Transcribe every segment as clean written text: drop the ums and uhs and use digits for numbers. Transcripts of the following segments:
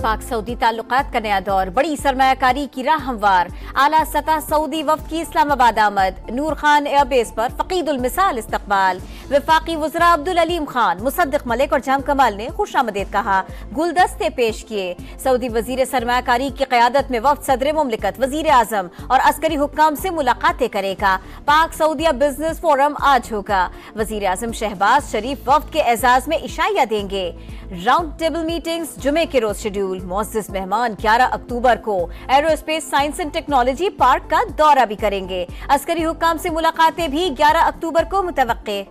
पाक सऊदी ताल्लुकात का नया दौर, बड़ी सरमायाकारी की राह हमवार। आला सतह सऊदी वफ्द की इस्लामाबाद आमद, नूर खान एयरबेस पर फकीदुल मिसाल इस्तकबाल। वफाकी वज़रा अब्दुल अलीम खान, मुसद्दिक मलिक और जाम कमाल ने खुशामदीद कहा, गुलदस्ते पेश किए। सऊदी वजीर सरमायाकारी की क़यादत में वफ्द सदर मुमलिकत, वजीर आजम और अस्करी हुक्काम से मुलाकातें करेगा। पाक सऊदिया बिजनेस फोरम आज होगा। वजीर आजम शहबाज शरीफ वफ्द के एजाज में इशाया देंगे। राउंड टेबल मीटिंग्स जुमे के रोज शेड्यूल। मुअज़्ज़िज़ मेहमान 11 अक्टूबर को aerospace science and technology park का दौरा भी करेंगे। अस्करी हुक्काम से मुलाकातें भी 11 अक्टूबर को मुतवक्के।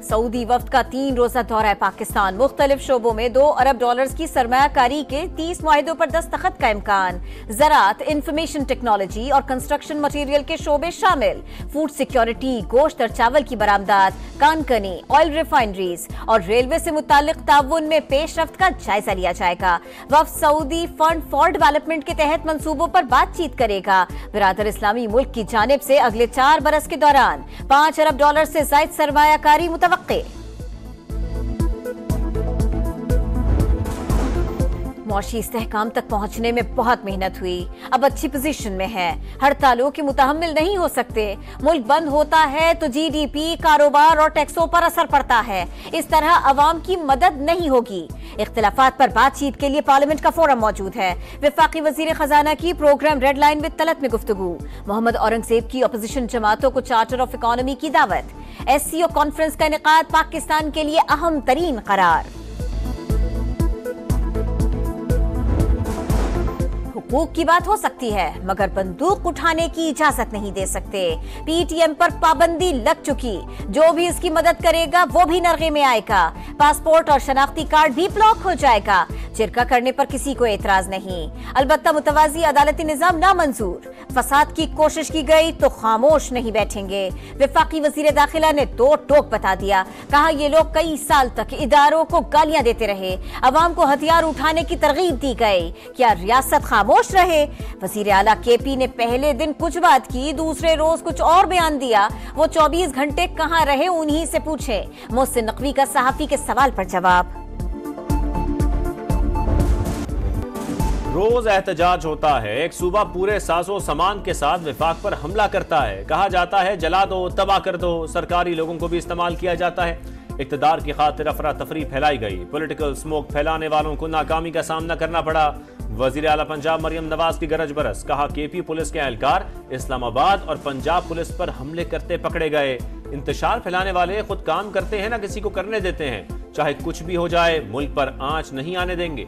सऊदी वफ्द का 3 रोजा दौरा पाकिस्तान, मुख्तलिफ शोबों में $2 अरब की सरमायाकारी के 30 मुआहिदों पर दस्तखत का इम्कान। ज़राअत, इंफॉर्मेशन टेक्नोलॉजी और कंस्ट्रक्शन मटीरियल के शोबे शामिल। फूड सिक्योरिटी, गोश्त और चावल की बरामदात, कानकनी, ऑयल रिफाइनरीज और रेलवे से मुताल्लिक ताउन में पेशरफ्त का जायजा लिया जाएगा। वफ्द सऊदी फंड फॉर डेवलपमेंट के तहत मंसूबों पर बातचीत करेगा। बिरादर इस्लामी मुल्क की जानिब से अगले 4 बरस के दौरान $5 अरब से जायद सरमायाकारी मुतवक्के। मुआशी इस्तेहकाम तक पहुंचने में बहुत मेहनत हुई, अब अच्छी पोजीशन में है। हड़तालों के मुतहम्मिल नहीं हो सकते। मुल्क बंद होता है तो जीडीपी, कारोबार और टैक्सों पर असर पड़ता है। इस तरह अवाम की मदद नहीं होगी। इख्तिलाफात पर बातचीत के लिए पार्लियामेंट का फोरम मौजूद है। वफाकी वजीर खजाना की program red line with Talat में गुफ्तगू। मोहम्मद औरंगजेब की अपोजिशन जमातों को चार्टर ऑफ इकोनॉमी की दावत। SCO कॉन्फ्रेंस का इनेकाद पाकिस्तान के लिए अहम तरीन करार। हुकूक की बात हो सकती है मगर बंदूक उठाने की इजाजत नहीं दे सकते। PTM पर पाबंदी लग चुकी, जो भी इसकी मदद करेगा वो भी नरगे में आएगा। पासपोर्ट और शनाख्ती कार्ड भी ब्लॉक हो जाएगा। जिरका करने पर किसी को एतराज नहीं, अलबत्ता मुतवाजी अदालती निजाम नामंजूर। फसाद की कोशिश की गई तो खामोश नहीं बैठेंगे। वफाकी वजीर दाखिला ने दो टोक बता दिया, कहा ये लोग कई साल तक इदारों को गालियां देते रहे, अवाम को हथियार उठाने की तरगीब दी गई, क्या रियासत खामोश रहे? वजीर आला KP ने पहले दिन कुछ बात की, दूसरे रोज कुछ और बयान दिया। वो 24 घंटे कहां रहे उन्हीं से पूछे। मोहसिन नकवी का सहाफी के सवाल पर जवाब। रोज एहतजाज होता है, एक सूबा पूरे साजो सामान के साथ विफाक पर हमला करता है। कहा जाता है जला दो, तबाह कर दो। सरकारी लोगों को भी इस्तेमाल किया जाता है। इक्तदार की खातिर अफरा तफरी फैलाई गई। पॉलिटिकल स्मोक फैलाने वालों को नाकामी का सामना करना पड़ा। वजीर आला पंजाब मरियम नवाज की गरज बरस। कहा KP पुलिस के एहलकार इस्लामाबाद और पंजाब पुलिस पर हमले करते पकड़े गए। इंतशार फैलाने वाले खुद काम करते हैं ना किसी को करने देते हैं। चाहे कुछ भी हो जाए, मुल्क पर आंच नहीं आने देंगे।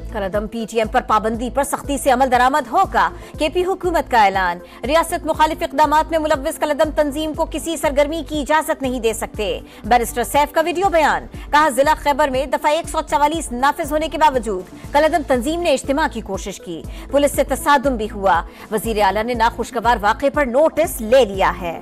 कलअदम PTM पर पाबंदी पर सख्ती से अमल दरामद होगा। KP हुकूमत का ऐलान। रियासत मुखालिफ इक़दामात में मुलव्विस कलअदम तंजीम को किसी सरगर्मी की इजाजत नहीं दे सकते। बैरिस्टर सैफ का वीडियो बयान। कहा जिला खैबर में दफा 144 नाफिज होने के बावजूद कलअदम तंजीम ने इज्तिमा की कोशिश की, पुलिस से तसादुम भी हुआ। वजीर आला ने नाखुशगवार वाक़े पर नोटिस ले लिया है।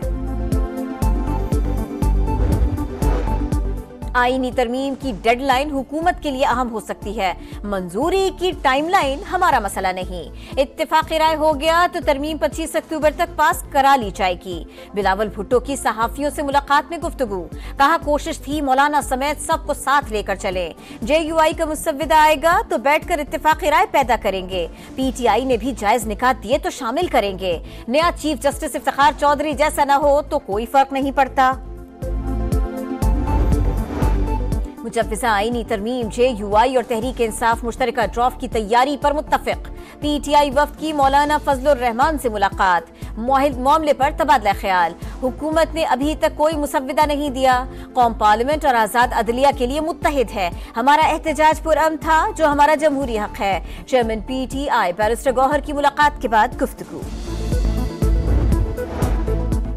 आईनी तरमीम की डेडलाइन हुकूमत के लिए अहम हो सकती है, मंजूरी की टाइमलाइन हमारा मसला नहीं। इत्तेफाक राय हो गया तो तरमीम 25 अक्टूबर तक पास करा ली जाएगी। बिलावल भुट्टो की सहाफियों से मुलाकात में गुफ्तगू। कहा कोशिश थी मौलाना समेत सबको साथ लेकर चले। JUI का मुसव्विदा आएगा तो बैठकर इत्तेफाक राय पैदा करेंगे। PTI ने भी जायज निकात दिए तो शामिल करेंगे। नया चीफ जस्टिस इफ्तिखार चौधरी जैसा न हो तो कोई फर्क नहीं पड़ता। मुजव्विज़ा आईनी तरमीम, JUI और तहरीक इंसाफ मुश्तरका ड्राफ्ट की तैयारी पर मुत्तफिक। PTI वफ्द की मौलाना फजलुर रहमान से मुलाकात। मामले पर तबादला ख्याल। हुकूमत ने अभी तक कोई मुसव्विदा नहीं दिया। कौम पार्लियामेंट और आजाद अदलिया के लिए मुत्तहिद है। हमारा एहतजाज पुरअमन था जो हमारा जमहूरी हक है। चेयरमैन PTI बैरिस्टर गौहर की मुलाकात के बाद गुफ्तगू।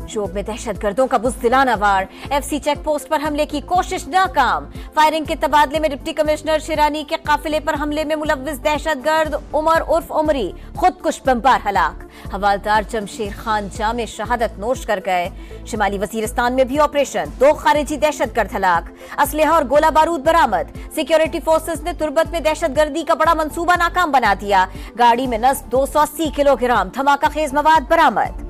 शोब में दहशतगर्दों का बुज़दिलाना वार। FC चेक पोस्ट पर हमले की कोशिश नाकाम। फायरिंग के तबादले में डिप्टी कमिश्नर शिरानी के काफिले पर हमले में मुलव्विस दहशतगर्द उमर उर्फ उमरी खुदकुश बमबार हलाक। हवालदार जमशेर खान जामे शहादत नोश कर गए। शिमाली वजीरिस्तान में भी ऑपरेशन, 2 खारिजी दहशतगर्द हलाक। असलहा और गोला बारूद बरामद। सिक्योरिटी फोर्सेस ने तुर्बत में दहशतगर्दी का बड़ा मंसूबा नाकाम बना दिया। गाड़ी में नस्ब 280 किलोग्राम धमाका खेज मवाद बरामद।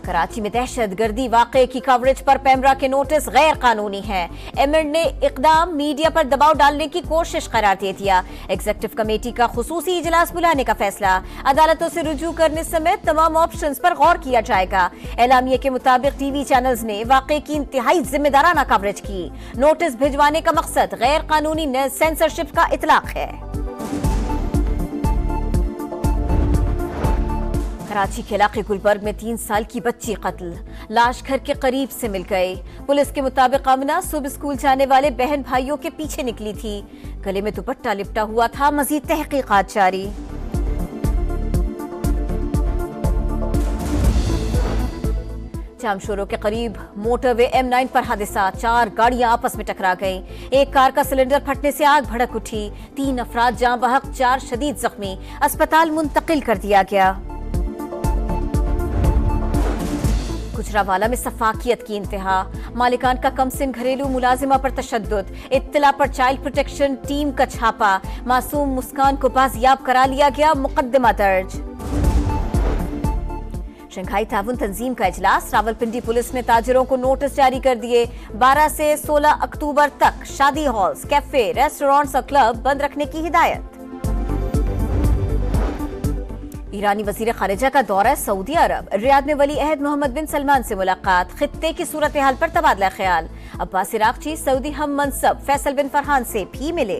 कराची में दहशतगर्दी वाकये की कवरेज पर पेमरा के नोटिस गैर कानूनी है। एमिड ने इकदाम मीडिया पर दबाव डालने की कोशिश करार दे दिया। एग्जीक्यूटिव कमेटी का खुसूसी इजलास बुलाने का फैसला। अदालतों से रुजू करने समेत तमाम ऑप्शंस पर गौर किया जाएगा। एलामिये के मुताबिक टीवी चैनल्स ने वाकये की इंतहाई जिम्मेदाराना कवरेज की। नोटिस भिजवाने का मकसद गैर कानूनी सेंसरशिप का इतलाक है। कराची के इलाके गुलबर्ग में 3 साल की बच्ची कत्ल, लाश घर के करीब से मिल गई। पुलिस के मुताबिक आमना सुबह स्कूल जाने वाले बहन भाइयों के पीछे निकली थी। गले में दुपट्टा लिपटा हुआ था। मजीद तहकीकात जारी। जामशोरों के करीब मोटरवे M9 पर हादसा, 4 गाड़ियां आपस में टकरा गईं। एक कार का सिलेंडर फटने से आग भड़क उठी। 3 अफराद जान बहक, 4 शदीद जख्मी। अस्पताल मुंतकिल कर दिया गया। गुजरावाला में सफाकियत की इंतहा, मालिकान का कमसिन घरेलू मुलाजिमा पर तशद्दुद। इत्तला पर चाइल्ड प्रोटेक्शन टीम का छापा। मासूम मुस्कान को बाजियाब करा लिया गया। मुकदमा दर्ज। शंघाई ताउन तंजीम का इजलास, रावलपिंडी पुलिस ने ताजिरों को नोटिस जारी कर दिए। 12 से 16 अक्टूबर तक शादी हॉल्स, कैफे, रेस्टोरेंट्स और क्लब बंद रखने की हिदायत। ईरानी वजीर खारिजा का दौरा सऊदी अरब, रियाद में वली अहद मोहम्मद बिन सलमान से मुलाकात। खित्ते की सूरत हाल पर तबादला ख्याल। अब्बास इराक़ची सऊदी हम मनसब फैसल बिन फरहान से भी मिले।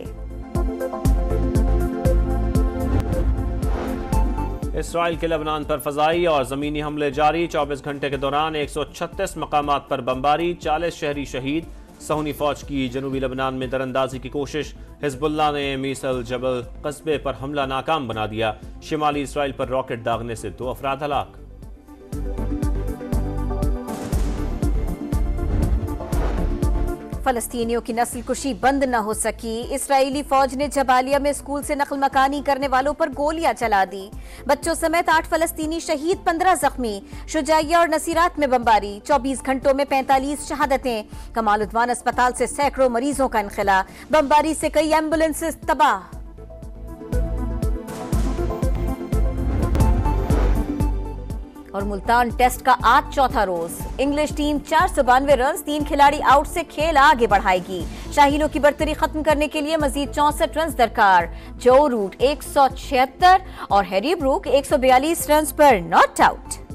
इसराइल के लेबनान पर फजाई और जमीनी हमले जारी। 24 घंटे के दौरान 136 मकामात पर बमबारी, 40 शहरी शहीद। सहूनी फौज की जनूबी लेबनान में दरअंदाजी की कोशिश। हिजबुल्लाह ने मीसल जबल कस्बे पर हमला नाकाम बना दिया। शिमाली इसराइल पर रॉकेट दागने से 2 अफराद हलाक। फलस्तीनियों की नस्ल कुशी बंद न हो सकी। इसराइली फौज ने जबालिया में स्कूल से नकल मकानी करने वालों पर गोलियां चला दी। बच्चों समेत 8 फलस्तीनी शहीद, 15 जख्मी। शुजाइया और नसीरात में बमबारी, 24 घंटों में 45 शहादतें। कमालुद्दीन अस्पताल से सैकड़ों मरीजों का इनखला। बमबारी से कई एम्बुलेंसेस तबाह। और मुल्तान टेस्ट का आज चौथा रोज। इंग्लिश टीम 492 रन, 3 खिलाड़ी आउट से खेल आगे बढ़ाएगी। शाहीनों की बर्तरी खत्म करने के लिए मजीद 64 रन दरकार। जो रूट 176 और हैरी ब्रूक 142 रन पर नॉट आउट।